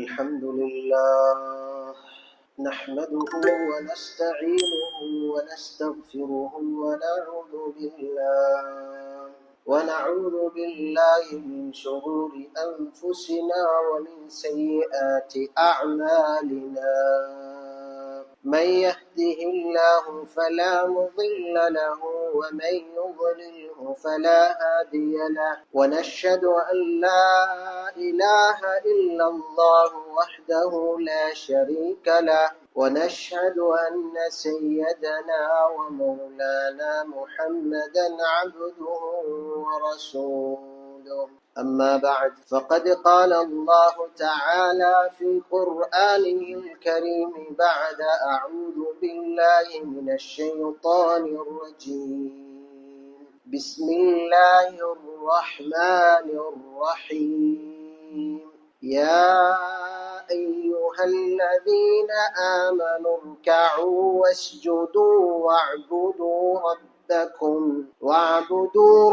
الحمد لله نحمده ونستعينه ونستغفره ونعوذ بالله من شرور أنفسنا ومن سيئات أعمالنا. من يهده الله فلا مضل له ومن يضلله فلا هادي له. ونشهد أن لا إله إلا الله وحده لا شريك له. ونشهد أن سيدنا ومولانا محمدا عبده ورسوله. أما بعد، فقد قال الله تعالى في قرآنه الكريم بعد أعوذ بالله من الشيطان الرجيم. بسم الله الرحمن الرحيم. يا أيها الذين آمنوا اركعوا واسجدوا واعبدوا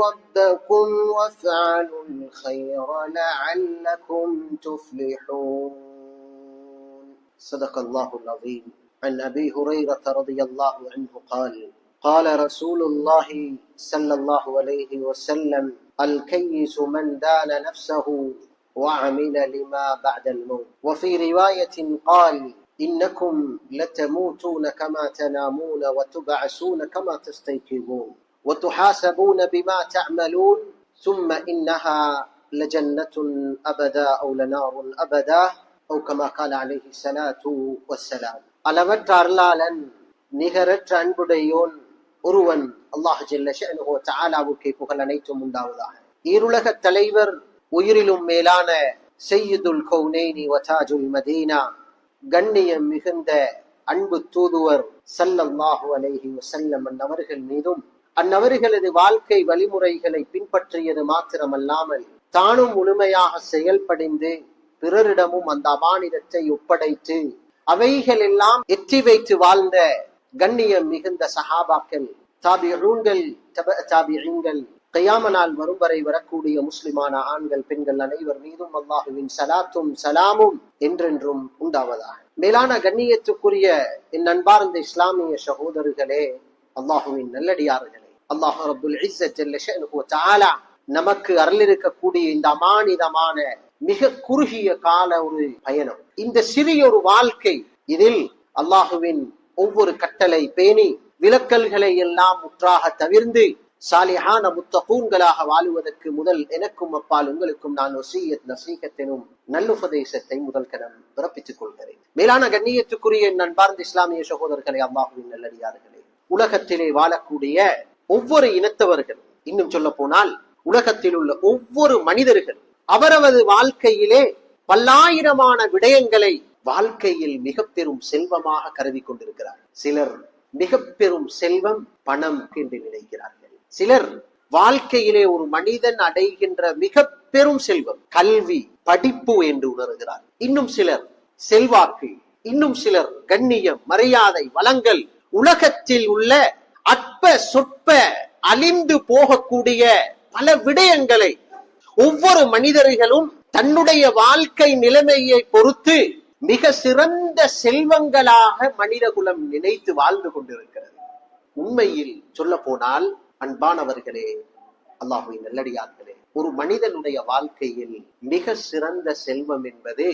ربكم وافعلوا الخير لعلكم تفلحون. صدق الله العظيم. عن أبي هريرة رضي الله عنه قال: قال رسول الله صلى الله عليه وسلم: الكيس من دان نفسه وعمل لما بعد الموت. وفي رواية قال: إنكم لتموتون كما تنامون وتبعثون كما تستيقظون وتحاسبون بما تعملون ثم إنها لجنة أبدا أو لنار أبدا أو كما قال عليه الصلاة والسلام. அளவற்ற அருளாளன் நிகரற்ற அன்புடையோன் ஒருவன் அல்லாஹ் ஜல்ல ஷஅனுஹு வ தஆலாவுக்கு புகழ் அனைத்தும் உண்டாவதாக. ஈருலக தலைவர், உயிரிலும் மேலான சய்யிதுல் கௌனைனி வ தாஜுல் மதீனா, கண்ணியம் மிகுந்த அன்பு தூதுவர் ஸல்லல்லாஹு அலைஹி வஸல்லம் அன்னவர்கள் மீதும் அன்னவர்களது வாழ்க்கை வழிமுறைகளை பின்பற்றியது மாத்திரமல்லாமல் தானும் முழுமையாக செயல்படிந்து பிறரிடமும் அந்த அமானிதத்தை ஒப்படைத்து அவைகள் எல்லாம் எத்தி வைத்து வாழ்ந்த கண்ணியம் மிகுந்த சஹாபாக்கள், தாபிஊன்கள், தாபிஈன்கள், கியாம நாள் வரும் வரை வரக்கூடிய முஸ்லிமான ஆண்கள் பெண்கள் அனைவர் மீதும் அல்லாஹுவின் ஸலாத்தும் ஸலாமும் என்றென்றும் உண்டாவதாக. மேலான கண்ணியத்துக்குரிய என் அன்பார்ந்த இஸ்லாமிய சகோதரர்களே, அல்லாஹுவின் நல்லடியார்களே, அல்லாஹ் ரப்புல் இஸ்ஸத் ஜல்ல ஷஅனுஹு வ தஆலா நமக்கு அருளிருக்கக்கூடிய இந்த அமானிதமான மிக குறுகிய கால ஒரு பயணம், இந்த சிறிய ஒரு வாழ்க்கை, இதில் அல்லாஹுவின் ஒவ்வொரு கட்டளை பேணி விலக்கல்களை எல்லாம் முற்றாக தவிர்ந்து சாலிஹான முத்தகூன்களாக வாழுவதற்கு முதல் எனக்கும் அப்பால் உங்களுக்கும் நான் வஸீயத் நஸீஹத் எனும் நல்லுபதேசத்தை முதல் கணம் பிறப்பித்துக் கொள்கிறேன். மேலான கண்ணியத்துக்குரிய அன்பார்ந்த இஸ்லாமிய சகோதரர்களே, அல்லாஹுவின் நல்லடியார்களே, உலகத்திலே வாழக்கூடிய ஒவ்வொரு இனத்தவர்கள், இன்னும் சொல்ல போனால் உலகத்தில் உள்ள ஒவ்வொரு மனிதர்கள் அவரது வாழ்க்கையிலே பல்லாயிரமான விடயங்களை வாழ்க்கையில் மிக பெரும் செல்வமாக கருதி கொண்டிருக்கிறார். சிலர் மிக பெரும் செல்வம் பணம் என்று நினைக்கிறார்கள். சிலர் வாழ்க்கையிலே ஒரு மனிதன் அடைகின்ற மிக பெரும் செல்வம் கல்வி, படிப்பு என்று உணர்கிறார். இன்னும் சிலர் செல்வாக்கு, இன்னும் சிலர் கண்ணியம், மரியாதை, வளங்கள், உலகத்தில் உள்ள அற்ப சொற்ப அழிந்து போகக்கூடிய பல விடயங்களை ஒவ்வொரு மனிதர்களும் தன்னுடைய வாழ்க்கை நிலைமையை பொறுத்து மிக சிறந்த செல்வங்களாக மனிதகுலம் நினைத்து வாழ்ந்து கொண்டிருக்கிறது. உண்மையில் சொல்ல போனால் அன்பானவர்களே, அல்லாஹ்வின் நல்லடியார்களே, ஒரு மனிதனுடைய வாழ்க்கையில் மிக சிறந்த செல்வம் என்பது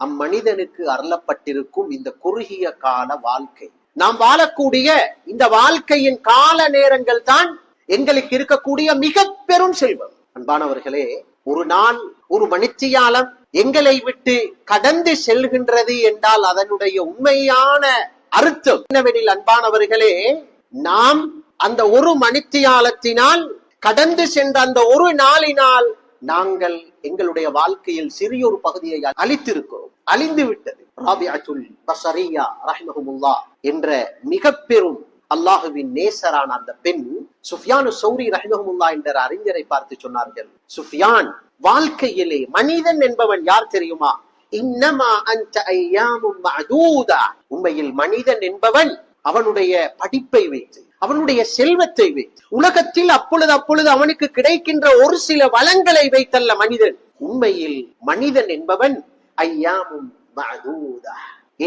அம்மனிதனுக்கு அருளப்பட்டிருக்கும் இந்த குறுகிய கால வாழ்க்கை. நாம் வாழக்கூடிய இந்த வாழ்க்கையின் கால நேரங்கள் தான் எங்களுக்கு இருக்கக்கூடிய மிக பெரும் செல்வம். அன்பானவர்களே, ஒரு நாள், ஒரு மணித்தியாலம் எங்களை விட்டு கடந்து செல்கின்றது என்றால் அதனுடைய உண்மையான அர்த்தம் என்னவெனில், அன்பானவர்களே, நாம் அந்த ஒரு மணித்தியாலத்தினால் கடந்து சென்ற அந்த ஒரு நாளினால் நாங்கள் எங்களுடைய வாழ்க்கையில் சிறியொரு பகுதியை அழித்திருக்கிறோம், அழிந்து விட்டது. ராபிஅத்துல் பஸரியா ரஹ்மஹுல்லாஹ் என்ற மிக பெரும் அல்லாஹுவின் நேசரான அந்த பெண் சுஃபியானு ஸௌரி ரஹ்மஹுல்லாஹ் என்ற அறிஞரை பார்த்து சொன்னார்கள், சுஃபியான், வாழ்க்கையிலே மனிதன் என்பவன் யார் தெரியுமா? இன்னமா அன்த அய்யாமும் மஅதூதா. உண்மையில் மனிதன் என்பவன் அவனுடைய படிப்பை வைத்து, அவனுடைய செல்வத்தை வைத்து, உலகத்தில் அப்பொழுது அவனுக்கு கிடைக்கின்ற ஒரு சில வளங்களை வைத்தல்ல மனிதன். உண்மையில் மனிதன் என்பவன் ஐயாமும் மஅதூதா,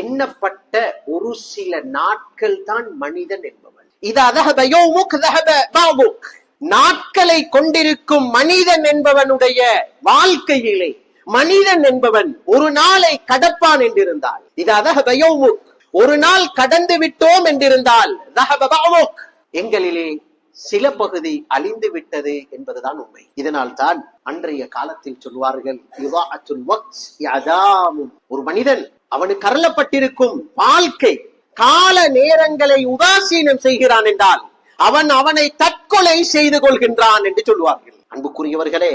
எண்ணப்பட்ட ஒரு சில நாட்கள் தான் மனிதன் என்பவன். இதா தஹப யௌமுக் தஹப பஅதுக், நாட்களை கொண்டிருக்கும் மனிதன் என்பவனுடைய வாழ்க்கையிலே மனிதன் என்பவன் ஒரு நாளை கடப்பான் என்றிருந்தால், இதா தஹப யௌமுக், ஒரு நாள் கடந்து விட்டோம் என்றிருந்தால், தஹப பஅதுக், எங்களிலே சில பகுதி அழிந்து விட்டது என்பதுதான் உண்மை. இதனால் தான் அன்றைய காலத்தில் சொல்வார்கள், ஒரு மனிதன் அவனுக்கு அருளப்பட்டிருக்கும் வாழ்க்கை கால நேரங்களை உதாசீனம் செய்கிறான் என்றால் அவனை தற்கொலை செய்து கொள்கின்றான் என்று சொல்வார்கள். அன்புக்குரியவர்களே,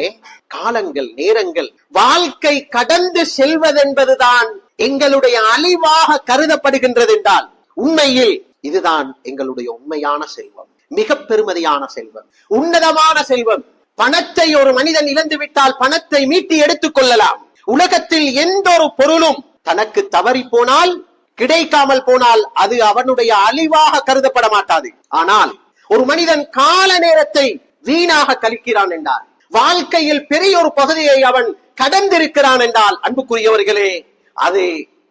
காலங்கள் நேரங்கள் வாழ்க்கை கடந்து செல்வதென்பதுதான் எங்களுடைய அழிவாக கருதப்படுகின்றது என்றால் உண்மையில் இதுதான் எங்களுடைய உண்மையான செல்வம், மிக பெருமதியான செல்வம், உன்னதமான செல்வம். பணத்தை ஒரு மனிதன் இழந்து விட்டால் பணத்தை மீட்டி எடுத்துக் கொள்ளலாம். உலகத்தில் எந்த ஒரு பொருளும் தனக்கு தவறி போனால், கிடைக்காமல் போனால் அது அவனுடைய அழிவாக கருதப்பட மாட்டாது. ஆனால் ஒரு மனிதன் கால நேரத்தை வீணாக கழிக்கிறான் என்றால், வாழ்க்கையில் பெரிய ஒரு பகுதியை அவன் கடந்திருக்கிறான் என்றால், அன்புக்குரியவர்களே, அது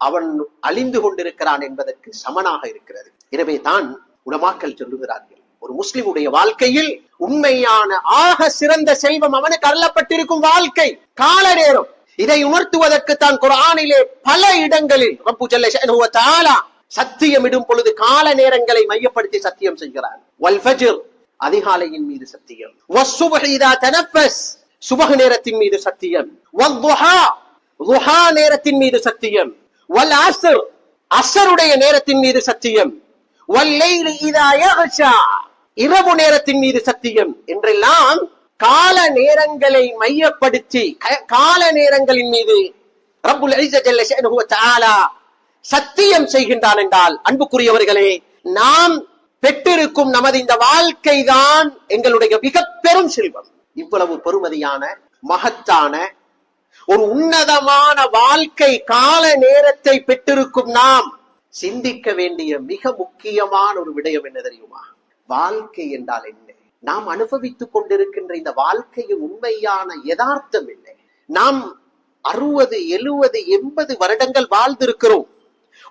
அவன் அழிந்து கொண்டிருக்கிறான் என்பதற்கு சமனாக இருக்கிறது. எனவே தான் உலமாக்கள் சொல்லுகிறார்கள், ஒரு முஸ்லிமுடைய வாழ்க்கையில் உண்மையான ஆக சிறந்த செல்வம் அவனுக்கு அருளப்பட்டிருக்கும் வாழ்க்கை கால நேரம். இதை உணர்த்துவதற்கு தான் குர்ஆனிலே பல இடங்களில் ரப்பு ஜல்ல ஷஅனுஹு வ தஆலா சத்தியமிடும் பொழுது கால நேரங்களை மையப்படுத்தி சத்தியம் செய்கிறார். வல் ஃபஜ்ர், அதிகாலையின் மீது சத்தியம். வஸ்ஸுப்ஹி இதா தனஃபஸ், சுபஹ் நேரத்தின் மீது சத்தியம். வத்துஹா, துஹா நேரத்தின் மீது சத்தியம். வல் அஸ்ர், அஸ்ருடைய நேரத்தின் மீது சத்தியம். வல் லைலி இதா யக்ஷா, இரவு நேரத்தின் மீது சத்தியம் என்றெல்லாம் கால நேரங்களை மையப்படுத்தி கால நேரங்களின் மீது ரப்புல் இஸ்ஸத் ஜல்ல ஷஅனுஹு வ தஆலா சத்தியம் செய்கின்றான் என்றால், அன்புக்குரியவர்களே, நாம் பெற்றிருக்கும் நமது இந்த வாழ்க்கை தான் எங்களுடைய மிக பெரும் செல்வம். இவ்வளவு பெருமதியான மகத்தான ஒரு உன்னதமான வாழ்க்கை கால நேரத்தை பெற்றிருக்கும் நாம் சிந்திக்க வேண்டிய மிக முக்கியமான ஒரு விடயம் என்ன தெரியுமா? வாழ்க்கை என்றால் என்ன? நாம் அனுபவித்துக் கொண்டிருக்கின்ற இந்த வாழ்க்கையின் உண்மையான யதார்த்தம் என்ன? நாம் 60, 70, 80 வருடங்கள் வாழ்ந்திருக்கிறோம்.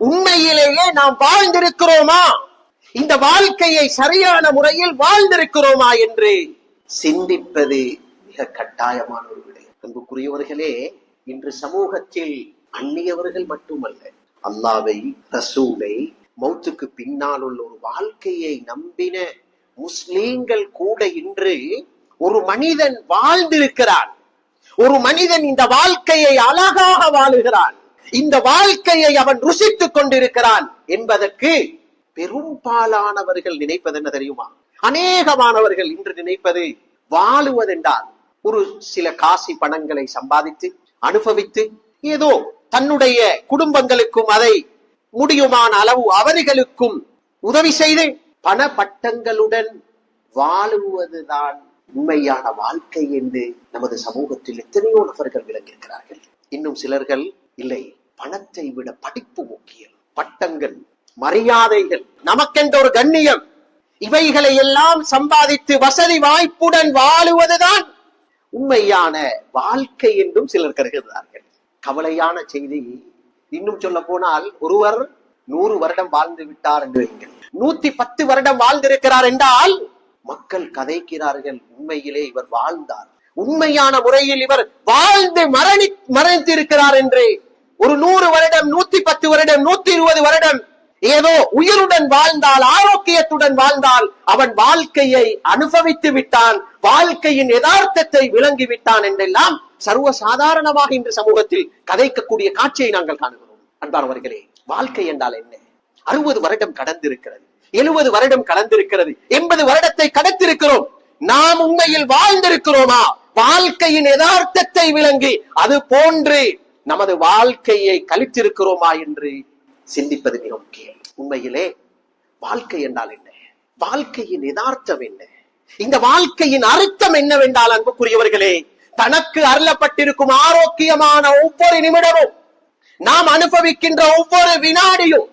உண்மையிலேயே நாம் வாழ்ந்திருக்கிறோமா? இந்த வாழ்க்கையை சரியான முறையில் வாழ்ந்திருக்கிறோமா என்று சிந்திப்பது மிக கட்டாயமான ஒரு விடயம். அன்புக்குரியவர்களே, இன்று சமூகத்தில் அந்நியவர்கள் மட்டுமல்ல, அல்லாஹ்வை, ரசூலை, மௌத்துக்கு பின்னால் உள்ள ஒரு வாழ்க்கையை நம்பின முஸ்லீம்கள் கூட இன்று ஒரு மனிதன் வாழ்ந்திருக்கிறான், ஒரு மனிதன் இந்த வாழ்க்கையை அழகாக வாழுகிறான், இந்த வாழ்க்கையை அவன் ருசித்துக் கொண்டிருக்கிறான் என்பதற்கு பெரும்பாலானவர்கள் நினைப்பது என்ன தெரியுமா? அநேகமானவர்கள் இன்று நினைப்பது வாழுவதென்றால் ஒரு சில காசி பணங்களை சம்பாதித்து அனுபவித்து ஏதோ தன்னுடைய குடும்பங்களுக்கும் அதை முடியுமான அளவு அவர்களுக்கும் உதவி செய்து பண பட்டங்களுடன் வாழுவதுதான் உண்மையான வாழ்க்கை என்று நமது சமூகத்தில் எத்தனையோ நபர்கள் விளங்கியிருக்கிறார்கள். இன்னும் சிலர்கள் இல்லை, பணத்தை விட படிப்பு முக்கியம், பட்டங்கள், மரியாதைகள், நமக்கென்ற ஒரு கண்ணியம், இவைகளை எல்லாம் சம்பாதித்து வசதி வாய்ப்புடன் வாழுவதுதான் உண்மையான வாழ்க்கை என்றும் சிலர் கருதுகிறார்கள். கவலையான செய்தி, இன்னும் சொல்ல போனால் ஒருவர் 100 வருடம் வாழ்ந்து விட்டார் என்று வைங்கள், 110 வருடம் வாழ்ந்திருக்கிறார் என்றால் மக்கள் கதைக்கிறார்கள், உண்மையிலே இவர் வாழ்ந்தார், உண்மையான முறையில் இவர் வாழ்ந்து மரணித்திருக்கிறார் என்று. ஒரு 100 வருடம், 110 வருடம், 120 வருடம் ஏதோ உயிருடன் வாழ்ந்தால், ஆரோக்கியத்துடன் வாழ்ந்தால் அவன் வாழ்க்கையை அனுபவித்து விட்டான், வாழ்க்கையின் யதார்த்தத்தை விளங்கி விட்டான் என்றெல்லாம் சர்வசாதாரணமாக இன்று சமூகத்தில் கதைக்கக்கூடிய காட்சியை நாங்கள் காணுகிறோம். அன்பானவர்களே, வாழ்க்கை என்றால் என்ன? 60 வருடம் கடந்திருக்கிறது, 70 வருடம் கடந்திருக்கிறது, 80 வருடத்தை கடத்திருக்கிறோம். நாம் உண்மையில் வாழ்ந்திருக்கிறோமா? வாழ்க்கையின் யதார்த்தத்தை விளங்கி அது போன்று நமது வாழ்க்கையை கழித்திருக்கிறோமா என்று சிந்திப்பது மிக முக்கியம். உண்மையிலே வாழ்க்கை என்றால் என்ன? வாழ்க்கையின் யதார்த்தம் என்ன? இந்த வாழ்க்கையின் அர்த்தம் என்னவென்றால், அன்புக்குரியவர்களே, தனக்கு அருளப்பட்டிருக்கும் ஆரோக்கியமான ஒவ்வொரு நிமிடமும், நாம் அனுபவிக்கின்ற ஒவ்வொரு வினாடியும்,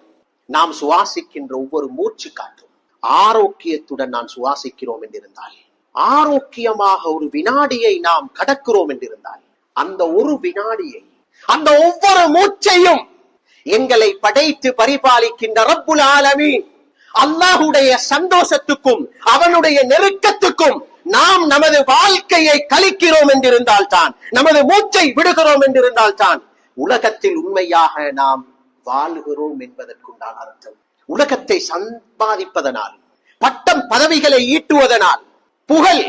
நாம் சுவாசிக்கின்ற ஒவ்வொரு மூச்சு காட்டும் ஆரோக்கியத்துடன் நாம் சுவாசிக்கிறோம் என்றிருந்தால், ஆரோக்கியமாக ஒரு வினாடியை நாம் கடக்கிறோம் என்றிருந்தால், அந்த ஒரு வினாடியை, அந்த ஒவ்வொரு மூச்சையும் எங்களை படைத்து பரிபாலிக்கின்ற ரப்புல் ஆலமீன் அல்லாஹ்வுடைய சந்தோஷத்துக்கும் அவனுடைய நெருக்கத்துக்கும் நாம் நமது வாழ்க்கையை கழிக்கிறோம் என்றிருந்தால் தான், நமது மூச்சை விடுகிறோம் என்றிருந்தால் தான் உலகத்தில் உண்மையாக நாம் வாழ்கிறோம் என்பதற்குண்டான அர்த்தம். உலகத்தை சம்பாதிப்பதனால், பட்டம் பதவிகளை ஈட்டுவதனால், புகழ்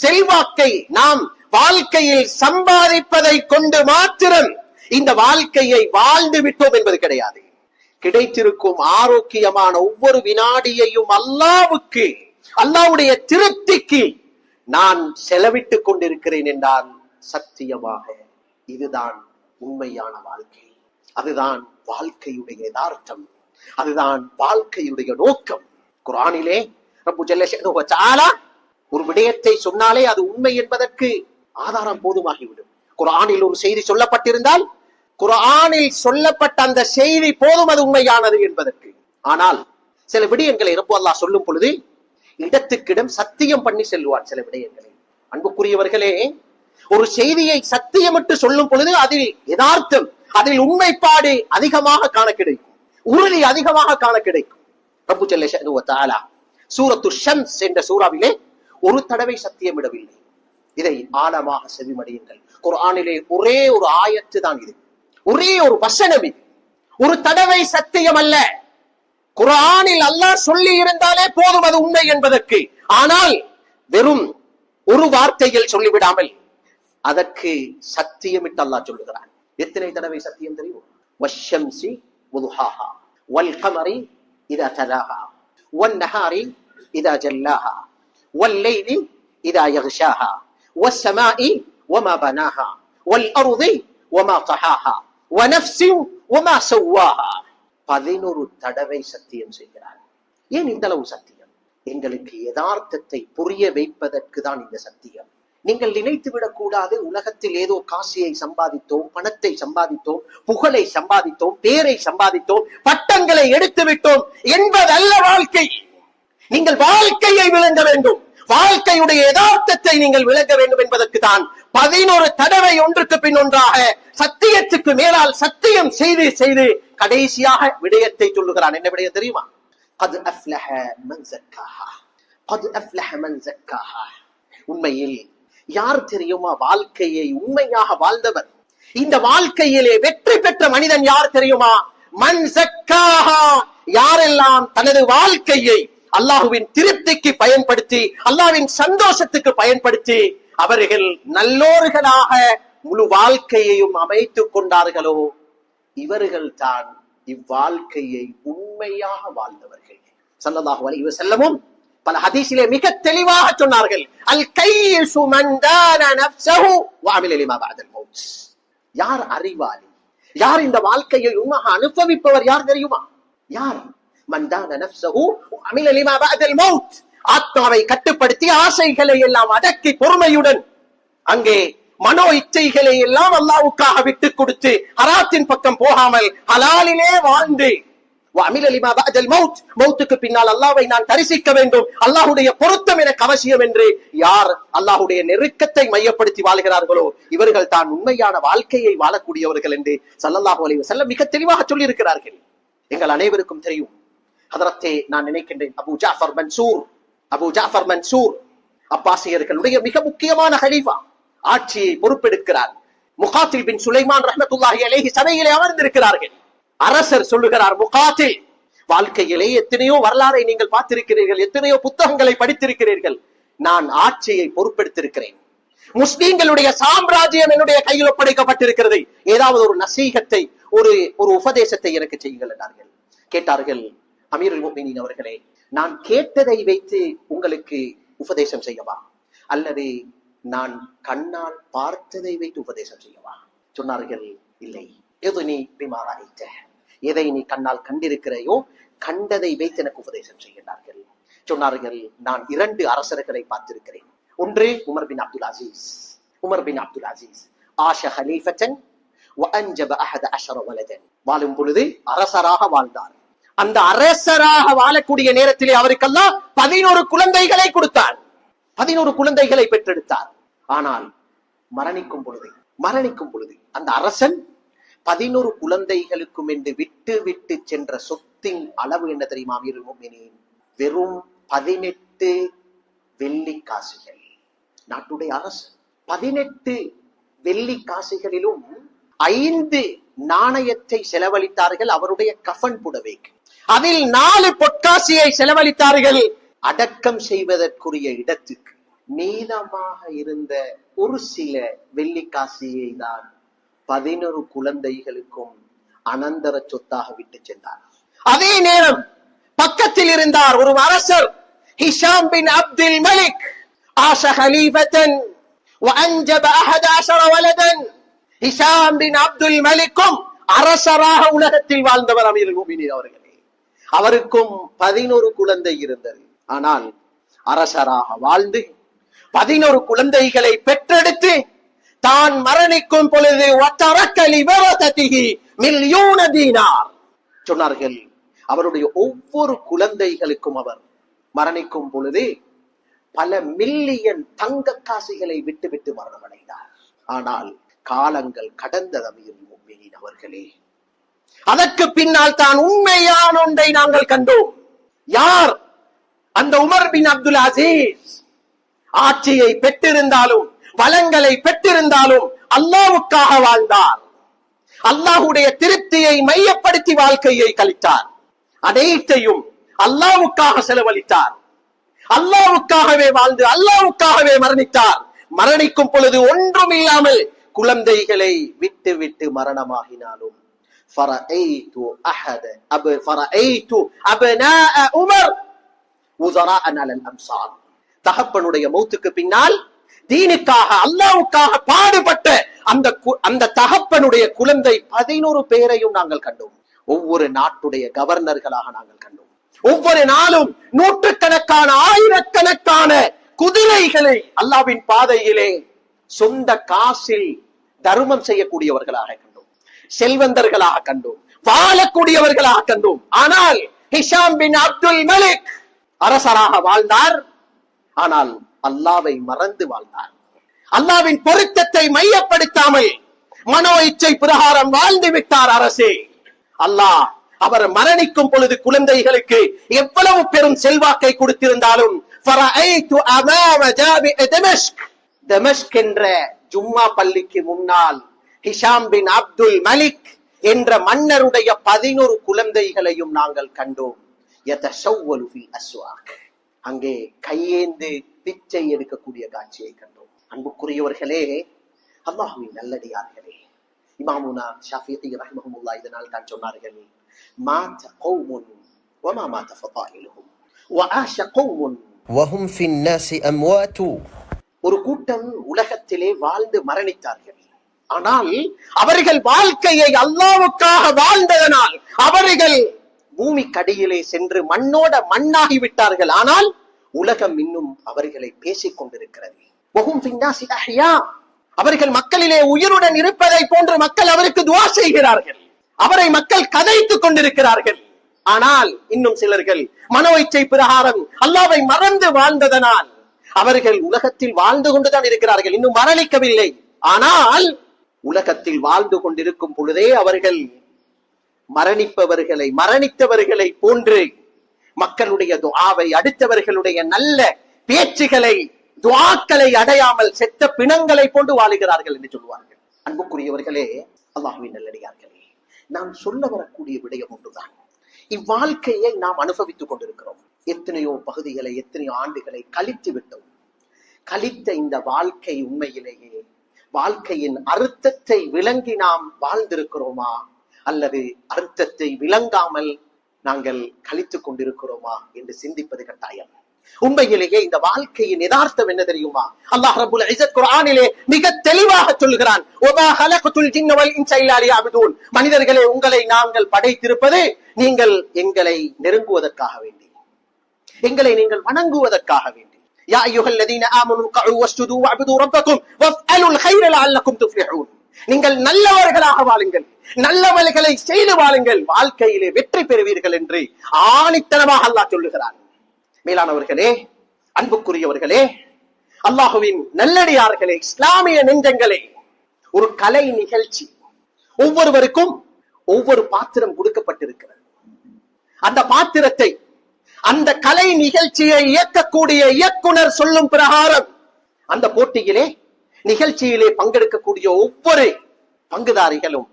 செல்வாக்கை நாம் வாழ்க்கையில் சம்பாதிப்பதை கொண்டு மாத்திரம் இந்த வாழ்க்கையை வாழ்ந்து விட்டோம் என்பது கிடையாது. கிடைத்திருக்கும் ஆரோக்கியமான ஒவ்வொரு வினாடியையும் அல்லாஹ்வுக்கு, அல்லாஹ்வுடைய திருப்திக்கு நான் செலவிட்டுக் கொண்டிருக்கிறேன் என்றால் சத்தியமாக இதுதான் உண்மையான வாழ்க்கை. அதுதான் வாழ்க்கையுடைய யதார்த்தம், அதுதான் வாழ்க்கையுடைய நோக்கம். குர்ஆனிலே ரப்பு ஜல்ல ஷஅனுஹு வ தஆலா ஒரு விடயத்தை சொன்னாலே அது உண்மை என்பதற்கு ஆதாரம் போதுமாகிவிடும். குர்ஆனில் ஒரு செய்தி சொல்லப்பட்டிருந்தால் குர்ஆனில் சொல்லப்பட்ட அந்த செய்தி போதும் அது உண்மையானது என்பதற்கு. ஆனால் சில விடயங்களை ரப்பு அல்லாஹ் சொல்லும் பொழுது இடத்துக்கிடம் சத்தியம் பண்ணி செல்வான். சில விடயங்களை அன்புக்குரியவர்களே, ஒரு செய்தியை சத்தியமிட்டு சொல்லும் பொழுது அதில் யதார்த்தம், அதில் உண்மைப்பாடு அதிகமாக காண கிடைக்கும், உறுதி அதிகமாக காண கிடைக்கும். ரப்பு ஜல்ல ஷஅனுஹு வ தஆலா சூரத்து ஷம்ஸ் என்ற சூறாவிலே ஒரு தடவை சத்தியமிடவில்லை. இதை ஆழமாக செவிமடியுங்கள். குர்ஆனிலே ஒரே ஒரு ஆயத்து தான் இது, ஒரே ஒரு வசனம் இது, ஒரு தடவை சத்தியம் அல்ல. குர்ஆனில் அல்லாஹ் சொல்லி இருந்தாலே போதும் அது உண்மை என்பதற்கு. ஆனால் வெறும் ஒரு வார்த்தையில் சொல்லிவிடாமல் அதற்கு சத்தியமிட்டு அல்லாஹ் சொல்லுகிறான். எத்தனை தடவை சத்தியம் தெரியும்? வஷ்ஷம்சி வதுஹாஹா வல் கமரி இதா தலாஹா வன் நஹாரி இதா ஜல்லாஹா வல் லைலி இதா யக்ஷாஹா வஸ் ஸமாஇ வமா பனாஹா வல் அர்தி வமா தஹாஹா வநஃப்ஸி வமா ஸவ்வாஹா. 11 தடவை சத்தியம் செய்கிறார். ஏன் இந்த அளவு சத்தியம்? எங்களுக்கு யதார்த்தத்தை புரிய வைப்பதற்கு தான் இந்த சத்தியம். நீங்கள் நினைத்து விடக்கூடாது உலகத்தில் ஏதோ காசியை சம்பாதித்தோம், பணத்தை சம்பாதித்தோம், புகழை சம்பாதித்தோம், பேரை சம்பாதித்தோம், பட்டங்களை எடுத்து விட்டோம் என்பதல்ல வாழ்க்கை. நீங்கள் வாழ்க்கையை விளங்க வேண்டும், வாழ்க்கையுடைய யதார்த்தத்தை நீங்கள் விளங்க வேண்டும் என்பதற்கு தான் 11 தடவை ஒன்றுக்கு பின் ஒன்றாக சத்தியத்துக்கு மேலால் சத்தியம் செய்து செய்து கடைசியாக விடயத்தை சொல்லுகிறான். என்ன விடயம் தெரியுமா? கத் அஃப்லஹ மன் ஸக்காஹா, கத் அஃப்லஹ மன் ஸக்காஹா. உண்மையில் யார் தெரியுமா வாழ்க்கையை உண்மையாக வாழ்ந்தவர்? இந்த வாழ்க்கையிலே வெற்றி பெற்ற மனிதன் யார் தெரியுமா? மன் ஸக்காஹா. யாரெல்லாம் தனது வாழ்க்கையை அல்லாஹ்வின் திருப்திக்கு பயன்படுத்தி, அல்லாஹ்வின் சந்தோஷத்துக்கு பயன்படுத்தி அவர்கள் நல்லோர்களாக முழு வாழ்க்கையையும் அமைத்துக் கொண்டார்களோ இவர்கள் தான் இவ்வாழ்க்கையை உண்மையாக வாழ்ந்தவர்கள். ஸல்லல்லாஹு அலைஹி வஸல்லமும் பல ஹதீஸிலே மிக தெளிவாக சொன்னார்கள், அல் கையிசு மன் தான நஃப்ஸஹு வ அமில லிமா பஅதல் மௌத். யார் அறிவாளி, யார் இந்த வாழ்க்கையை உண்மையாக அனுபவிப்பவர் யார் தெரியுமா? யார்? மன் தான நஃப்ஸஹு வ அமில லிமா பஅதல் மௌத். ஆத்மாவை கட்டுப்படுத்தி ஆசைகளை எல்லாம் அடக்கி பொறுமையுடன் அங்கே மனோ இச்சைகளை எல்லாம் அல்லாஹ்வுக்காக விட்டு கொடுத்து ஹராத்தின் பக்கம் போகாமல் ஹலாலிலே வாழ்ந்து மௌத்துக்கு பின்னால் அல்லாஹ்வை நான் தரிசிக்க வேண்டும், அல்லாஹ்வுடைய பொருத்தம் எனக்கு அவசியம் என்று யார் அல்லாஹ்வுடைய நெருக்கத்தை மையப்படுத்தி வாழ்கிறார்களோ இவர்கள் தான் உண்மையான வாழ்க்கையை வாழக்கூடியவர்கள் என்று ஸல்லல்லாஹு அலைஹி வஸல்லம் மிக தெளிவாக சொல்லி இருக்கிறார்கள். எங்கள் அனைவருக்கும் தெரியும், ஹதரத்தே நான் நினைக்கின்றேன் அபூ ஜாஃபர் மன்சூர் அப்பாசியர்களுடைய மிக முக்கியமான ஹலீஃபா, ஆட்சியை பொறுப்பெடுக்கிறார். முகாத்தில் பின் சுலைமான் ரஹ்மத்துல்லாஹி அலைஹி சபையிலே அமர்ந்திருக்கிறார்கள். அரசர் சொல்லுகிறார், முகாத்தில், வாழ்க்கையிலே எத்தனையோ வரலாறை நீங்கள் பார்த்திருக்கிறீர்கள், எத்தனையோ புத்தகங்களை படித்திருக்கிறீர்கள், நான் ஆட்சியை பொறுப்பெடுத்திருக்கிறேன், முஸ்லிம்களுடைய சாம்ராஜ்யம் என்னுடைய கையில் ஒப்படைக்கப்பட்டிருக்கிறது, ஏதாவது ஒரு நசீகத்தை ஒரு உபதேசத்தை எனக்கு செய்யுங்கள் என்றார்கள். கேட்டார்கள், அமீருல் முஃமினீன் அவர்களே, நான் கேட்டதை வைத்து உங்களுக்கு உபதேசம் செய்யவா அல்லது நான் கண்ணால் பார்த்ததை வைத்து உபதேசம் செய்யவா? சொன்னார்கள், இல்லை, எதை நீ கண்ணால் கண்டிருக்கிறையோ கண்டதை வைத்து எனக்கு உபதேசம் செய்கிறார்கள். சொன்னார்கள், நான் 2 அரசர்களை பார்த்திருக்கிறேன். ஒன்று உமர் பின் அப்துல் அசீஸ் ஆஷ ஹலீஃபத்தன் வ அன்ஜப 11 வலதன். வாழும் பொழுது அரசராக வாழ்ந்தார். அந்த அரசராக வாழக்கூடிய நேரத்திலே அவருக்கெல்லாம் 11 குழந்தைகளை கொடுத்தார், 11 குழந்தைகளை பெற்றெடுத்தார். ஆனால் மரணிக்கும் பொழுது அந்த அரசன் 11 குழந்தைகளுக்கும் என்று விட்டு விட்டு சென்ற சொத்தின் அளவு என்ன தெரியுமா அமீருல் முஃமினீன்? வெறும் 18 வெள்ளிக்காசுகள். நாட்டுடைய அரசு 18 வெள்ளிக்காசுகளிலும் 5 நாணயத்தை செலவழித்தார்கள் அவருடைய கஃன் புடவைக்கு. அதில் 4 பொற்காசியை செலவழித்தார்கள் அடக்கம் செய்வதற்குரிய இடத்துக்கு. மீதமாக இருந்த ஒரு சில வெள்ளிக்காசியை தான் 11 குழந்தைகளுக்கும் அனந்தர சொத்தாக விட்டு சென்றார். அதே நேரம் பக்கத்தில் இருந்தார் ஒரு அரசர், ஹிஷாம் பின் அப்துல் மலிக். ஆஷ ஹலீஃபத்தன் வஅன்ஜப 11 வலதன். ஹிஷாம் பின் அப்துல் மலிக்கும் அரசராக உலகத்தில் வாழ்ந்தவர் அமீருல் முஃமினீன் அவர்களே. அவருக்கும் 11 குழந்தை இருந்தது. ஆனால் அரசராக வாழ்ந்து 11 குழந்தைகளை பெற்றெடுத்து தான் மரணிக்கும் பொழுது மில்லியன தீனார் சொன்னார்கள். அவருடைய ஒவ்வொரு குழந்தைகளுக்கும் அவர் மரணிக்கும் பொழுது பல மில்லியன் தங்க காசுகளை விட்டு விட்டு மரணமடைந்தார். ஆனால் காலங்கள் கடந்தது அமீருல் முஃமினீன் அவர்களே. அதற்கு பின்னால் தான் உண்மையான ஒன்றை நாங்கள் கண்டோம். யார்? அந்த உமர் பின் அப்துல் அசீஸ். ஆட்சியை பெற்றிருந்தாலும் வளங்களை பெற்றிருந்தாலும் அல்லாஹ்வுக்காக வாழ்ந்தார். அல்லாஹ்வுடைய திருப்தியை மையப்படுத்தி வாழ்க்கையை கழித்தார். அனைத்தையும் அல்லாஹ்வுக்காக செலவழித்தார். அல்லாஹ்வுக்காகவே வாழ்ந்து அல்லாஹ்வுக்காகவே மரணித்தார். மரணிக்கும் பொழுது ஒன்றும் இல்லாமல் குழந்தைகளை விட்டு விட்டு மரணமாகினாலும் தகப்பனுடைய மௌத்துக்கு பின்னால் தீனுக்காக அல்லாஹ்வுக்காக பாடுபட்ட அந்த தகப்பனுடைய குழந்தை 11 பேரையும் நாங்கள் கண்டோம். ஒவ்வொரு நாட்டுடைய கவர்னர்களாக நாங்கள் கண்டோம். ஒவ்வொரு நாளும் நூற்றுக்கணக்கான ஆயிரக்கணக்கான குதிரைகளை அல்லாஹ்வின் பாதையிலே சொந்த காசில் தர்மம் செய்யக்கூடியவர்களாக கண்டோம். செல்வந்தர்களாக கண்டோம். வாழக்கூடியவர்களாக கண்டோம். ஆனால் ஹிஷாம் பின் அப்துல் மலிக் அரசராக வாழ்ந்தார். ஆனால் அல்லாஹ்வை மறந்து வாழ்ந்தார். அல்லாஹ்வின் பொருத்தத்தை மையப்படுத்தாமல் மனோ இச்சை பிரகாரம் வாழ்ந்து விட்டார் அரசே. அல்லாஹ் அவர் மரணிக்கும் பொழுது குழந்தைகளுக்கு எவ்வளவு பெரும் செல்வாக்கை கொடுத்திருந்தாலும் தமஸ்க் என்ற ஜும்மா பள்ளிக்கு முன்னால் ஹிஷாம் பின் அப்துல் மலிக் என்ற மன்னருடைய 11 குழந்தைகளையும் நாங்கள் கண்டோம். அங்கே கையேந்து பிச்சை எடுக்கக்கூடிய காட்சியை கண்டோம். அன்புக்குரியவர்களே, அல்லாஹ்வின் நல்லடியார்களே, இமாமுனா ஷாஃபிஈ ரஹ்மஹுல்லாஹ் இதனால் தான் சொன்னார்கள், மாத கௌமுன் வமா மாத ஃபதாயிலுஹும் வஆஷ கௌமுன் வஹும் ஃபின் நாஸி அம்வாது. ஒரு கூட்டம் உலகத்திலே வாழ்ந்து மரணித்தார்கள். ஆனால் அவர்கள் வாழ்க்கையை அல்லாஹ்வுக்காக வாழ்ந்ததனால் அவர்கள் பூமிக்கடியிலே சென்று மண்ணோட மண்ணாகி விட்டார்கள். ஆனால் உலகம் இன்னும் அவர்களை பேசிக் கொண்டிருக்கிறது. வஹும் ஃபின் நாஸி அஹ்யா. அவர்கள் மக்களிலே உயிருடன் இருப்பதை போன்று மக்கள் அவருக்கு துஆ செய்கிறார்கள். அவரை மக்கள் கதைத்துக் கொண்டிருக்கிறார்கள். ஆனால் இன்னும் சிலர்கள் மனோ இச்சை பிரகாரம் அல்லாஹ்வை மறந்து வாழ்ந்ததனால் அவர்கள் உலகத்தில் வாழ்ந்து கொண்டுதான் இருக்கிறார்கள், இன்னும் மரணிக்கவில்லை. ஆனால் உலகத்தில் வாழ்ந்து கொண்டிருக்கும் பொழுதே அவர்கள் மரணித்தவர்களை போன்று மக்களுடைய துஆவை, அடுத்தவர்களுடைய நல்ல பேச்சுகளை, துஆக்களை அடையாமல் செத்த பிணங்களை போன்று வாழுகிறார்கள் என்று சொல்வார்கள். அன்புக்குரியவர்களே, அல்லாஹ்வின் நல்லடியார்களே, நாம் சொல்ல வரக்கூடிய விடயம் ஒன்றுதான். இவ்வாழ்க்கையை நாம் அனுபவித்துக் கொண்டிருக்கிறோம். எத்தனையோ பகுதிகளை, எத்தனையோ ஆண்டுகளை கழித்து விட்டோம். கழித்த இந்த வாழ்க்கை உண்மையிலேயே வாழ்க்கையின் அர்த்தத்தை விளங்கி நாம் வாழ்ந்திருக்கிறோமா அல்லது அர்த்தத்தை விளங்காமல் நாங்கள் கழித்துக் கொண்டிருக்கிறோமா என்று சிந்திப்பது கட்டாயம். உண்மையிலேயே இந்த வாழ்க்கையின் யதார்த்தம் என்ன தெரியுமா? அல்லாஹ் ரப்புல் இஸ்ஸத் குர்ஆனிலே மிக தெளிவாக சொல்கிறான், வமா ஹலகத்துல் ஜின்ன வல் இன்ஸ இல்லா லியஅபுதூன். மனிதர்களே, உங்களை நாங்கள் படைத்திருப்பது நீங்கள் எங்களை நெருங்குவதற்காக வேண்டி, எங்களை நீங்கள் வணங்குவதற்காக வேண்டி. யா அய்யுஹல்லதீன ஆமனூ கஉ வஸ்ஜுது வஅபுது ரப்பக்கும் வஃஅலுல் கைர லஅல்லக்கும் துஃப்லிஹூன். நீங்கள் நல்லவர்களாக வாழுங்கள், நல்லவர்களை செய்து வாழுங்கள், வாழ்க்கையிலே வெற்றி பெறுவீர்கள் என்று ஆணித்தனமாக அல்லாஹ் சொல்லுகிறான். மேலானவர்களே, அன்புக்குரியவர்களே, அல்லாஹுவின் நல்லடியார்களே, இஸ்லாமிய நெஞ்சங்களே, ஒரு கலை நிகழ்ச்சி, ஒவ்வொருவருக்கும் ஒவ்வொரு பாத்திரம் கொடுக்கப்பட்டிருக்கிறது. அந்த பாத்திரத்தை அந்த கலை நிகழ்ச்சியை இயக்கக்கூடிய இயக்குனர் சொல்லும் பிரகாரம் அந்த போட்டியிலே நிகழ்ச்சியிலே பங்கெடுக்கக்கூடிய ஒவ்வொரு பங்குதாரிகளும்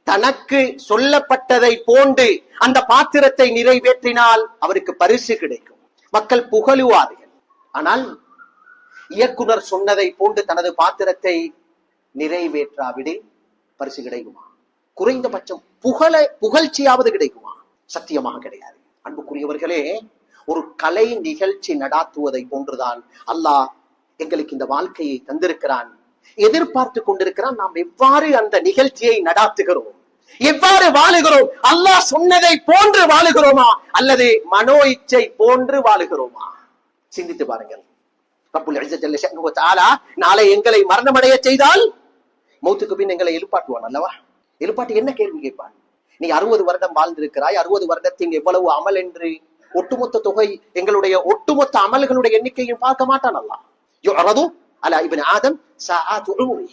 தனக்கு சொல்லப்பட்டதை போன்று அந்த பாத்திரத்தை நிறைவேற்றினால் அவருக்கு பரிசு கிடைக்கும், மக்கள் புகழுவார்கள். ஆனால் இயக்குனர் சொன்னதை போன்று தனது பாத்திரத்தை நிறைவேற்றாவிடில் பரிசு கிடைக்குமா? குறைந்தபட்சம் புகழ்ச்சியாவது கிடைக்குமா? சத்தியமாக கிடையாது. அன்புக்குரியவர்களே, ஒரு கலை நிகழ்ச்சி நடாத்துவதை போன்றுதான் அல்லாஹ் எங்களுக்கு இந்த வாழ்க்கையை தந்திருக்கிறான், எதிர்பார்த்து கொண்டிருக்கிறான். நாம் எவ்வாறு அந்த நிகழ்ச்சியை நடாத்துகிறோம், எவ்வாறு வாழுகிறோம்? அல்லாஹ் சொன்னதை போன்று வாழுகிறோமா அல்லது மனோ இச்சை போன்று வாழுகிறோமா? சிந்தித்து பாருங்கள். ரப்புல் இஸ்ஸத் ஜல்ல ஷஅனுஹு வ தஆலா நாளை எங்களை மரணமடைய செய்தால் மௌத்துக்கு பின் எங்களை எழுப்பாட்டுவான் அல்லவா? எழுப்பாட்டி என்ன கேள்வி கேட்பான்? நீ 60 வருடம் வாழ்ந்திருக்கிறாய், 60 வருடத்தின் எவ்வளவு அமல் என்று ஒட்டுமொத்த தொகை, எங்களுடைய ஒட்டுமொத்த அமல்களுடைய எண்ணிக்கையும் பார்க்க மாட்டான் அல்லாஹ். யுஅரது அலா இப்னு ஆதம் ஸாஅத்து உம்ரி.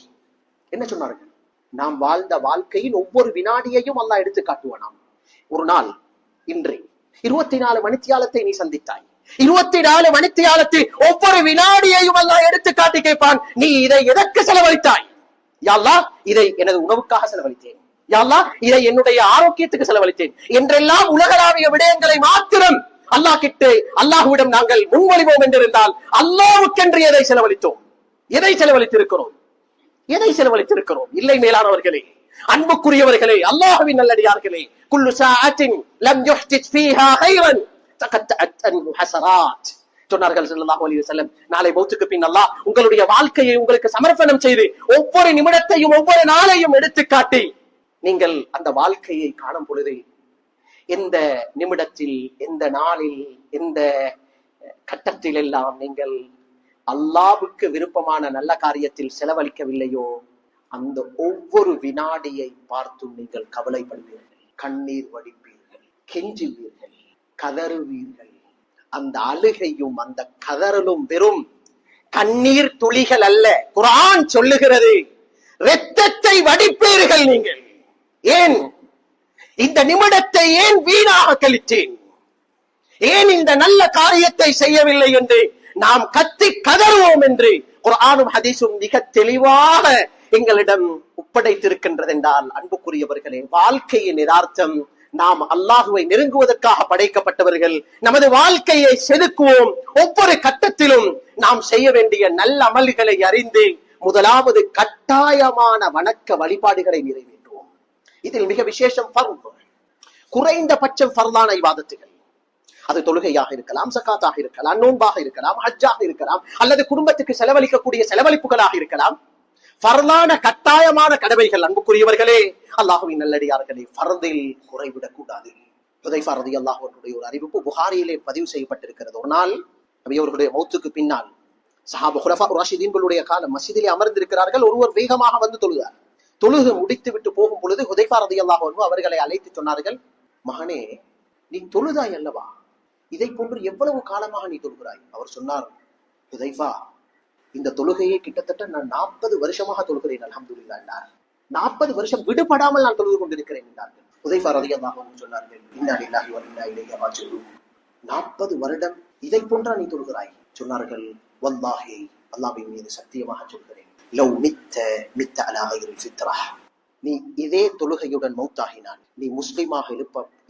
என்ன சொன்னார்கள்? நாம் வாழ்ந்த வாழ்க்கையின் ஒவ்வொரு வினாடியையும் அல்லாஹ் எடுத்து காட்டுவானாம். ஒரு நாள் இன்று 24 மணித்தியாலத்தை நீ சந்தித்தாய், 24 மணித்தியாலத்தில் ஒவ்வொரு வினாடியையும் அல்லாஹ் எடுத்து காட்டி கேட்பான், நீ இதை எதற்கு செலவழித்தாய்? யா அல்லாஹ், இதை எனது உணவுக்காக செலவழித்தேன், யா அல்லாஹ் இதை என்னுடைய ஆரோக்கியத்துக்கு செலவழித்தேன் என்றெல்லாம் உலகளாவிய விடயங்களை மாத்திரம் அல்லாஹ் கிட்ட அல்லாஹ்விடம் நாங்கள் முன்மொழிவோம் என்றிருந்தால் அல்லாஹ்வுக்கென்று எதை செலவழித்தோம்? எதை செலவழித்திருக்கிறோம்? எதை செலவழித்திருக்கிறோம்? இல்லை மேலானவர்களே, அன்புக்குரியவர்களே, அல்லாஹ்வின் நல்லடியார்களே, குல்லு சாஅத்தின் லம் யுஹ்தித் ஃபீஹா கைரன் தகத்தஅத் அன்ஹு ஹஸராத் சொன்னார்கள் ஸல்லல்லாஹு அலைஹி வஸல்லம். நாளை மௌத்துக்கு பின் அல்லாஹ் உங்களுடைய வாழ்க்கையை உங்களுக்கு சமர்ப்பணம் செய்து ஒவ்வொரு நிமிடத்தையும் ஒவ்வொரு நாளையும் எடுத்து காட்டி நீங்கள் அந்த வாழ்க்கையை காணும் பொழுது எந்த நிமிடத்தில், எந்த நாளில், எந்த கட்டத்தில் எல்லாம் நீங்கள் அல்லாஹ்வுக்கு விருப்பமான நல்ல காரியத்தில் செலவழிக்கவில்லையோ அந்த ஒவ்வொரு வினாடியை பார்த்தும் நீங்கள் கவலைப்படுவீர்கள், கண்ணீர் வடிப்பீர்கள், கெஞ்சுவீர்கள், கதறுவீர்கள். அந்த அழுகையும் அந்த கதறலும் வெறும் கண்ணீர் துளிகள் அல்ல. குர்ஆன் சொல்லுகிறது, இரத்தத்தை வடிப்பீர்கள் நீங்கள். ஏன் இந்த நிமிடத்தை ஏன் வீணாக கழித்தேன், ஏன் இந்த நல்ல காரியத்தை செய்யவில்லை என்று நாம் கத்தி கதறுவோம் என்று குர்ஆனும் ஹதீஸும் மிக தெளிவாக எங்களிடம் ஒப்படைத்திருக்கின்றது என்றால், அன்புக்குரியவர்களே, வாழ்க்கையின் யதார்த்தம் நாம் அல்லாஹுவை நெருங்குவதற்காக படைக்கப்பட்டவர்கள். நமது வாழ்க்கையை செதுக்குவோம். ஒவ்வொரு கட்டத்திலும் நாம் செய்ய வேண்டிய நல்ல அமல்களை அறிந்து முதலாவது கட்டாயமான வணக்க வழிபாடுகளை நிறைவேற்றுவோம். இதில் மிக விசேஷம் ஃபர்து, குறைந்தபட்சம் ஃபர்லான இபாதத்துகள். அது தொழுகையாக இருக்கலாம், ஸகாத்தாக இருக்கலாம், நோன்பாக இருக்கலாம், ஹஜ்ஜாக இருக்கலாம், அல்லது குடும்பத்துக்கு செலவழிக்கக்கூடிய செலவழிப்புகளாக இருக்கலாம். ஃபர்லான கட்டாயமான கடமைகள். அன்புக்குரியவர்களே, அல்லாஹ்வின் நல்லடியார்களே, ஃபர்தில் குறைவிடக் கூடாது. ஹுதைஃபா ரலியல்லாஹு அன்ஹுடைய ஒரு அறிவிப்பு புகாரியிலே பதிவு செய்யப்பட்டிருக்கிறது. ஒரு நாள் நபி அவர்களுடைய மௌத்துக்கு பின்னால் சஹாபா குலஃபா ராஷிதீன்களுடைய காலம் மஸ்ஜிதிலே அமர்ந்திருக்கிறார்கள். ஒருவர் வேகமாக வந்து தொழுதார். தொழுது முடித்து விட்டு போகும் பொழுது ஹுதைஃபா ரலியல்லாஹு அன்ஹு அவர்களை அழைத்து சொன்னார்கள், மகனே, நீ தொழுதாய் அல்லவா? இதை போன்று எவ்வளவு காலமாக நீ தொழுகிறாய்? அவர் சொன்னார், ஹுதைஃபா, இந்த தொழுகையை கிட்டத்தட்ட நான் 40 வருஷமாக தொழுகிறேன் அல்ஹம்துலில்லாஹ் என்றார். 40 வருஷம் விடுபடாமல் நான் தொழுது கொண்டிருக்கிறேன் என்றார்கள். ஹுதைஃபா ரலியல்லாஹு அன்ஹு சொன்னார்கள், இன்னா லில்லாஹி வ இன்னா இலைஹி ராஜிஊன். 40 வருடம் இதை போன்றா நீ தொழுகிறாய்? சொன்னார்கள், வல்லாஹி, அல்லாஹ்வின் மீது சத்தியமாக சொல்கிறேன், லவ் மித்த அலா கைரில் ஃபித்ரஹ், நீ இதே தொழுகையுடன் மௌத்தாகினான் நீ முஸ்லிமாக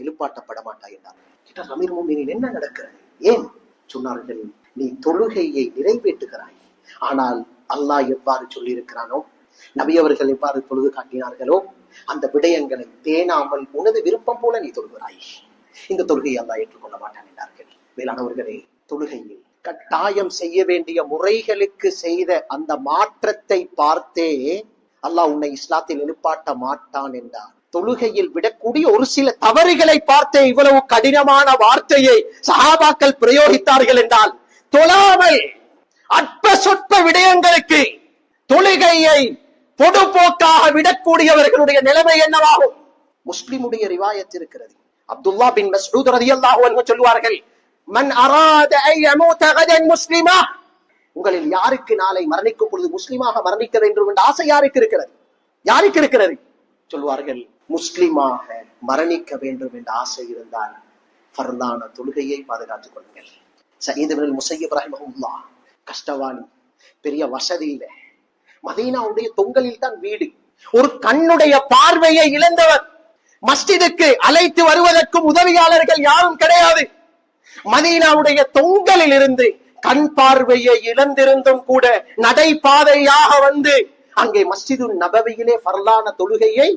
எழுப்பாட்டப்பட மாட்டாய் என்றார்கள். கிட்ட அமீர் முஃமினீன், என்ன நடக்கிறது? ஏன்? சொன்னார்கள், நீ தொழுகையை நிறைவேற்றுகிறாய், ஆனால் அல்லாஹ் எவ்வாறு சொல்லி இருக்கிறானோ, நபி அவர்கள் எவ்வாறு தொழுது காட்டினார்களோ அந்த விடயங்களை பேணாமல் உனது விருப்பம் போல நீ தொழுகிறாய், இந்த தொழுகையை அல்லாஹ் ஏற்றுக்கொள்ள மாட்டான் என்றார்கள். மேலானவர்களே, தொழுகையில் கட்டாயம் செய்ய வேண்டிய முறைகளுக்கு செய்த அந்த மாற்றத்தை பார்த்தே அல்லாஹ் உன்னை இஸ்லாத்தில் எழுப்பாட்ட மாட்டான் என்றார். தொழுகையில் விடக்கூடிய ஒரு சில தவறுகளை பார்த்தே இவ்வளவு கடினமான வார்த்தையை சஹாபாக்கள் பிரயோகித்தார்கள் என்றால், தொழாமல் அற்ப சொற்ப விடயங்களுக்கு தொழுகையை பொதுப்போக்காக விடக்கூடியவர்களுடைய நிலைமை என்னவாகும்? முஸ்லிமுடைய ரிவாயத் இருக்கிறது. அப்துல்லா பின் மஸ்ஊத் ரலியல்லாஹு அன்ஹு சொல்வார்கள், மன் அராத அன் யமூத கதன் முஸ்லிமா, உங்களில் யாருக்கு நாளை மரணிக்கும் பொழுது முஸ்லிமாக மரணிக்க வேண்டும் என்ற ஆசை யாருக்கு இருக்கிறது? யாருக்கு இருக்கிறது? சொல்வார்கள், முஸ்லிமாக மரணிக்க வேண்டும் என்ற ஆசை இருந்தால் ஃபர்லான தொழுகையை பாதுகாத்துக் கொள்ளுங்கள். சயீத் இப்னுல் முஸய்யிப் ரஹிமஹுல்லாஹ் கஷ்டவாளி, பெரிய வசதி இல்லை, மதீனாவுடைய தொங்கலில் தான் வீடு, ஒரு கண்ணுடைய பார்வையை இழந்தவர், மஸ்ஜிதுக்கு அழைத்து வருவதற்கும் உதவியாளர்கள் யாரும் கிடையாது, மதீனாவுடைய தொங்கலில் இருந்து கண் பார்வையை இழந்திருந்தும் கூட நடைபாதையாக வந்து அங்கே மஸ்ஜிது நபவியிலே ஃபர்லான தொழுகையை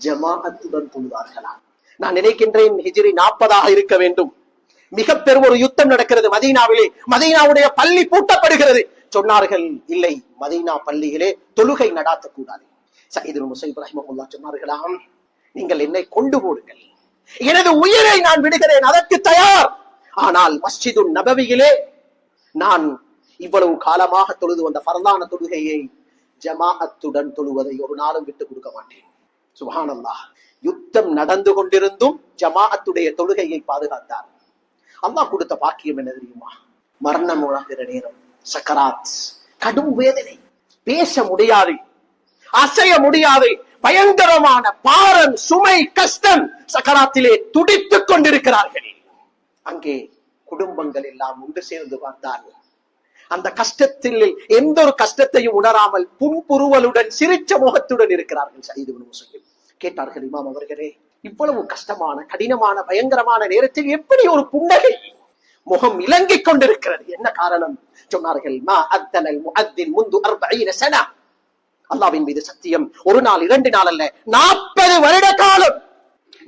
ஜமாஅத்துடன் தொழுதார்களாம். நான் நினைக்கின்றேன் ஹிஜ்ரி 40 இருக்க வேண்டும். மிக பெரும் ஒரு யுத்தம் நடக்கிறது மதீனாவிலே, மதீனாவுடைய பள்ளி பூட்டப்படுகிறது. சொன்னார்கள், இல்லை, மதீனா பள்ளியிலே தொழுகை நடாத்தக்கூடாது. சயீத் இப்னு முஸய்யிப் ரஹிமஹுல்லாஹ் சொன்னார்களாம், நீங்கள் என்னை கொண்டு போடுங்கள், எனது உயிரை நான் விடுகிறேன், அதற்கு தயார். ஆனால் மஸ்ஜிது நபவியிலே நான் இவ்வளவு காலமாக தொழுது வந்த ஃபர்லான தொழுகையை ஜமாஅத்துடன் தொழுவதை ஒரு நாளும் விட்டு கொடுக்க மாட்டேன். சுப்ஹானல்லாஹ். யுத்தம் நடந்து கொண்டிருந்தும் ஜமாஅத்துடைய தொழுகையை பாதுகாத்தார். அல்லாஹ் கொடுத்த பாக்கியம் என்ன தெரியுமா? மரணம் உணர்கிற நேரம், சக்கராத், கடும் வேதனை, பேச முடியாது, அசைய முடியாது, பயங்கரமான பாரம், சுமை, கஷ்டம், சக்கராத்திலே துடித்துக் கொண்டிருக்கிறார்கள். அங்கே குடும்பங்கள் எல்லாம் ஒன்று சேர்ந்து பார்த்தார்கள். அந்த கஷ்டத்தில் எந்த ஒரு கஷ்டத்தையும் உணராமல் புன்புருவலுடன் சிரிச்ச முகத்துடன் இருக்கிறார்கள். சயீத் இப்னு முஸய்யிப் கேட்டார்கள், இமாம் அவர்களே, இவ்வளவு கஷ்டமான, கடினமான, பயங்கரமான நேரத்தில் எப்படி ஒரு புன்னகை முகம் இலங்கிக் கொண்டிருக்கிறது? என்ன காரணம்? சொன்னார்கள், மா அத்தனல் முஅத்தின் முந்து 40 சனா. அல்லாஹ்வின் மீது சத்தியம், ஒரு நாள் 2 நாள் அல்ல, 40 வருட காலம்,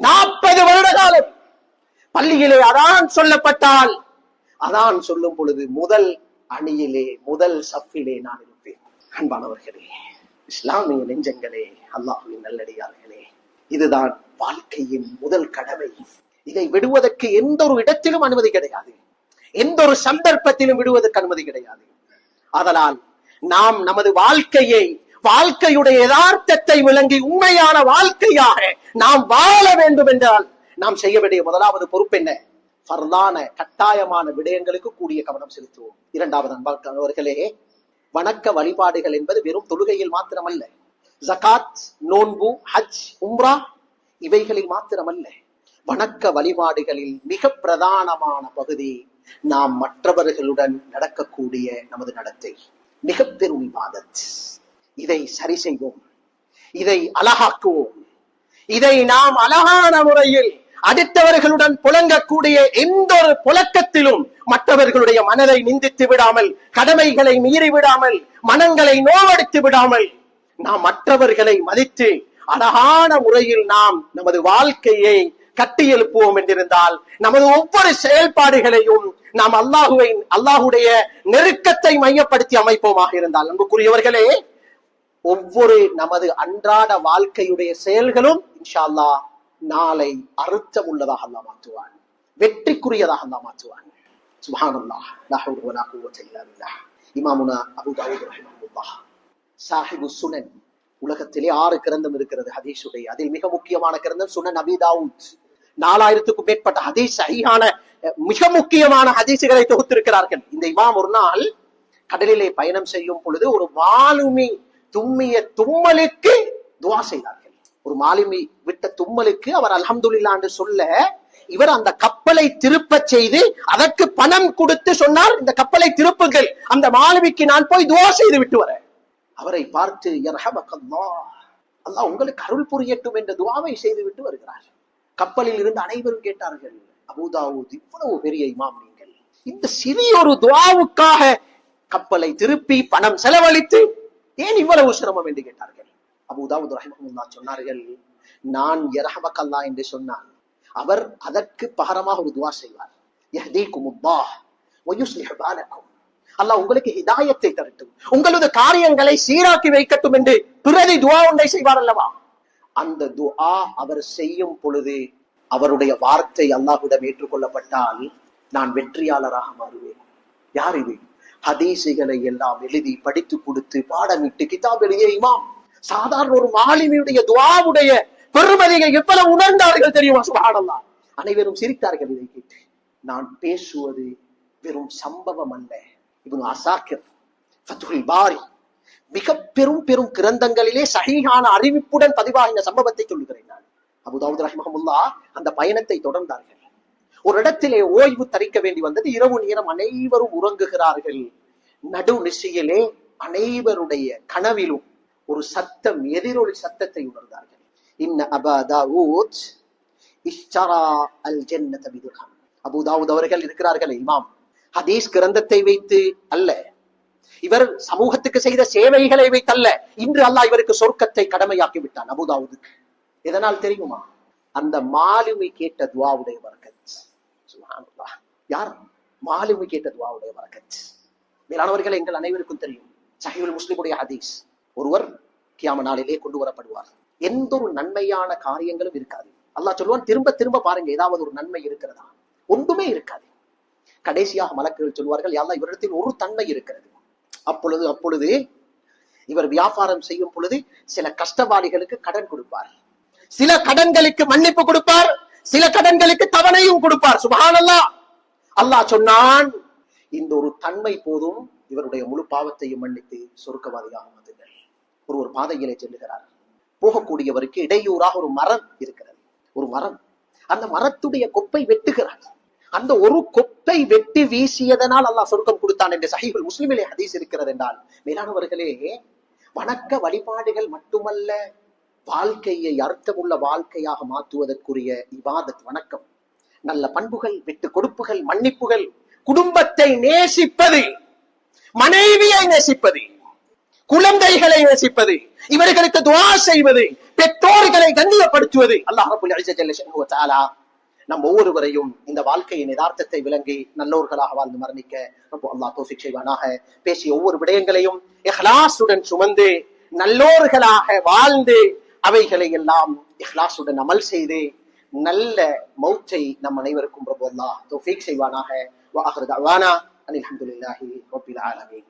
40 வருட காலம் பள்ளியிலே அதான் சொல்லப்பட்டால், அதான் சொல்லும் பொழுது முதல் அணியிலே, முதல் சஃபிலே நான் இருப்பேன். அன்பானவர்களே, இஸ்லாமிய நெஞ்சங்களே, அல்லாஹ்வின் நல்லடியார்களே, இதுதான் வாழ்க்கையின் முதல் கடமை. இதை விடுவதற்கு எந்த ஒரு இடத்திலும் அனுமதி கிடையாது, எந்த ஒரு சந்தர்ப்பத்திலும் விடுவதற்கு அனுமதி கிடையாது. ஆதலால் நாம் நமது வாழ்க்கையை, வாழ்க்கையுடைய யதார்த்தத்தை விளங்கி உண்மையான வாழ்க்கையாக நாம் வாழ வேண்டும் என்றால் நாம் செய்ய வேண்டிய முதலாவது பொறுப்பு என்ன? ஃபர்லான கட்டாயமான விடயங்களுக்கு கூடிய கவனம் செலுத்துவோம். இரண்டாவது, அன்பானவர்களே, வணக்க வழிபாடுகள் என்பது வெறும் தொழுகையில் மாத்திரமல்ல, ஜகாத், நோன்பு, ஹஜ், உம்ரா இவைகளில் மாத்திரமல்ல. வணக்க வழிபாடுகளில் மிக பிரதானமான பகுதி நாம் மற்றவர்களுடன் நடக்கக்கூடிய நமது நடத்தை. மிக பெரும் இபாதத். இதை சரி செய்வோம், இதை அழகாக்குவோம், இதை நாம் அழகான முறையில் அடுத்தவர்களுடன் புழங்கக்கூடிய எந்த ஒரு புழக்கத்திலும் மற்றவர்களுடைய மனதை நிந்தித்து விடாமல், கடமைகளை மீறி விடாமல், மனங்களை நோவடித்து விடாமல், நாம் மற்றவர்களை மதித்து அழகான முறையில் நாம் நமது வாழ்க்கையை கட்டி எழுப்புவோம் என்றிருந்தால், நமது ஒவ்வொரு செயல்பாடுகளையும் நாம் அல்லாஹுடைய நெருக்கத்தை மையப்படுத்தி அமைப்போமாக இருந்தால், அன்புக்குரியவர்களே, ஒவ்வொரு நமது அன்றாட வாழ்க்கையுடைய செயல்களும் இன்ஷா அல்லாஹ் நாளை அர்த்தம் உள்ளதாக அல்லாஹ் மாற்றுவான், வெற்றிக்குரியதாக அல்லாஹ் மாற்றுவான். சுப்ஹானல்லாஹ், லா ஹவ்ல வலா குவத்த இல்லா பில்லாஹ். இமாமுனா அபூ தாவூத் ரஹிமஹுல்லாஹ் சாஹிபு சுனன், உலகத்திலே 6 கிரந்தம் இருக்கிறது ஹதீஸுடைய. அதில் மிக முக்கியமான கிரந்தம் சுனன் அபீ தாவூத். 4000க்கும் மேற்பட்ட ஹதீஸ், சஹீஹான மிக முக்கியமான ஹதீசுகளை தொகுத்திருக்கிறார்கள். இந்த இமாம் ஒரு நாள் கடலிலே பயணம் செய்யும் பொழுது ஒரு மாலுமி தும்மிய தும்மலுக்கு துஆ செய்தார்கள். ஒரு மாலுமி விட்ட தும்மலுக்கு அவர் அல்ஹம்துலில்லாஹ் என்று சொல்ல, இவர் அந்த கப்பலை திருப்ப செய்து அதற்கு பணம் கொடுத்து சொன்னார், இந்த கப்பலை திருப்புங்கள், அந்த மாலுமிக்கு நான் போய் துஆ செய்து விட்டு வரேன். அவரை பார்த்து யர்ஹமக்கல்லாஹ், அல்லாஹ் உங்களுக்கு அருள் புரியட்டும் என்ற துஆவை செய்து விட்டு வருகிறார். கப்பலில் இருந்து அனைவரும் கேட்டார்கள், அபூ தாவூத், இவ்வளவு பெரிய இமாம் நீங்கள், இந்த சிறிய ஒரு துஆவுக்காக கப்பலை திருப்பி பணம் செலவழித்து ஏன் இவ்வளவு சிரமம் என்று கேட்டார்கள். அபூ தாவூத் ரஹிமஹுல்லாஹ் சொன்னார்கள், நான் யர்ஹமக்கல்லாஹ் என்று சொன்னால் அவர் அதற்கு பகரமாக ஒரு துஆ செய்வார், யஹ்தீகுமுல்லாஹ் வ யுஸ்லிஹு பாலக்கும், அல்லாஹ் உங்களுக்கு ஹிதாயத்தை தரட்டும், உங்களது காரியங்களை சீராக்கி வைக்கட்டும் என்று பிரதி துஆ ஒன்றை செய்வார் அல்லவா? அந்த துஆ அவர் செய்யும் பொழுது அவருடைய வார்த்தை அல்லாஹ்விடம் ஏற்றுக்கொள்ளப்பட்டால் நான் வெற்றியாளராக மாறுவேன். யார் இது? ஹதீசுகளை எல்லாம் எழுதி படித்து கொடுத்து பாடமிட்டு கிதாப் எழுதிய இமாம். சாதாரண ஒரு மாலிமியுடைய துஆவுடைய பெருமதியை எவ்வளவு உணர்ந்தார்கள் தெரியுமா? சுப்ஹானல்லாஹ். அனைவரும் சிரித்தார்கள் இதை கேட்டு. நான் பேசுவது வெறும் சம்பவம் அல்ல. இப்னு அஸாக்கிர் ஃபத்ஹுல் பாரி மிக பெரும் பெரும் கிரந்தங்களிலே சஹீஹான அறிவிப்புடன் பதிவாகின சம்பவத்தை சொல்லுகிறேன் நான். அபூ தாவூத் ரஹிமஹுல்லாஹ் அந்த பயணத்தை தொடர்ந்தார்கள். ஒரு இடத்திலே ஓய்வு தரிக்க வேண்டி வந்தது. இரவு நேரம் அனைவரும் உறங்குகிறார்கள். நடு நிசையிலே அனைவருடைய கனவிலும் ஒரு சத்தம், எதிரொலி சத்தத்தை உணர்ந்தார்கள். இன்ன அபா தாவூத் இஷ்தரா அல் ஜன்னத பிதிர்ஹம். அபூ தாவூத் அவர்கள் இருக்கிறார்கள் இமாம், ஹதீஸ் கிரந்தத்தை வைத்து அல்ல, இவர் சமூகத்துக்கு செய்த சேவைகளை வைத்தல்ல, இன்று அல்லாஹ் இவருக்கு சொர்க்கத்தை கடமையாக்கி விட்டான் அபூ தாவூதுக்கு. எதனால் தெரியுமா? அந்த மாலுமி கேட்ட துஆவுடைய பரக்கத். சுப்ஹானல்லாஹ். யார்? மாலுமி கேட்ட துஆவுடைய பரக்கத். மேலானவர்கள், எங்கள் அனைவருக்கும் தெரியும் சஹீஹுல் முஸ்லிமுடைய ஹதீஸ். ஒருவர் கியாம நாளிலே கொண்டு வரப்படுவார். எந்த ஒரு நன்மையான காரியங்களும் இருக்காது. அல்லாஹ் சொல்லுவான், திரும்ப திரும்ப பாருங்க, ஏதாவது ஒரு நன்மை இருக்கிறதா? ஒன்றுமே இருக்காது. கடைசியாக மலக்குகள் சொல்வார்கள், யா அல்லாஹ், இவரிடத்தில் ஒரு தன்மை இருக்கிறது. அப்பொழுது இவர் வியாபாரம் செய்யும் பொழுது சில கஷ்டவாளிகளுக்கு கடன் கொடுப்பார், சில கடன்களுக்கு மன்னிப்பு கொடுப்பார், சில கடன்களுக்கு தவணையும் கொடுப்பார். சுப்ஹானல்லாஹ். அல்லாஹ் சொன்னான், இந்த ஒரு தன்மை போதும், இவருடைய முழு பாவத்தையும் மன்னித்து சொர்க்கவாதியாக மாற்றுங்கள். ஒரு பாதையிலே செல்லுகிறார். போகக்கூடியவருக்கு இடையூறாக ஒரு மரம் இருக்கிறது. ஒரு மரம், அந்த மரத்துடைய கொப்பை வெட்டுகிறார். அந்த ஒரு கொப்பை வெட்டி வீசியதனால் அல்லாஹ் சொர்க்கம் கொடுத்தான் என்று சஹீஹுல் முஸ்லிமிலே ஹதீஸ் இருக்கிறது. என்றால் மேலானவர்களே, வணக்க வழிபாடுகள் மட்டுமல்ல, வாழ்க்கையை அர்த்தமுள்ள வாழ்க்கையாக மாற்றுவதற்குரிய இபாதத் வணக்கம், நல்ல பண்புகள், விட்டு கொடுப்புகள், மன்னிப்புகள், குடும்பத்தை நேசிப்பது, மனைவியை நேசிப்பது, குழந்தைகளை நேசிப்பது, இவர்களுக்கு துஆ செய்வது, பெற்றோர்களை கண்ணியப்படுத்துவது. அல்லாஹ் ரப்பல் இஸ்ஸத் ஜல்ல ஷஅனுஹு வ தஆலா நம் ஒவ்வொருவரையும் இந்த வாழ்க்கையின் யதார்த்தத்தை விளங்கி நல்லோர்களாக வாழ்ந்து மரணிக்க அல்லாஹ் தௌஃபீக் செய்வானாக. பேசிய ஒவ்வொரு விடயங்களையும் இஹ்லாஸுடன் சுமந்து நல்லோர்களாக வாழ்ந்து அவைகளை எல்லாம் இஹ்லாஸுடன் அமல் செய்து நல்ல மௌத்தை நம் அனைவருக்கும் அல்லாஹ் தௌஃபீக் செய்வானாக. வ ஆகிரு தஅவானா அனில் ஹம்துலில்லாஹி ரப்பில் ஆலமீன்.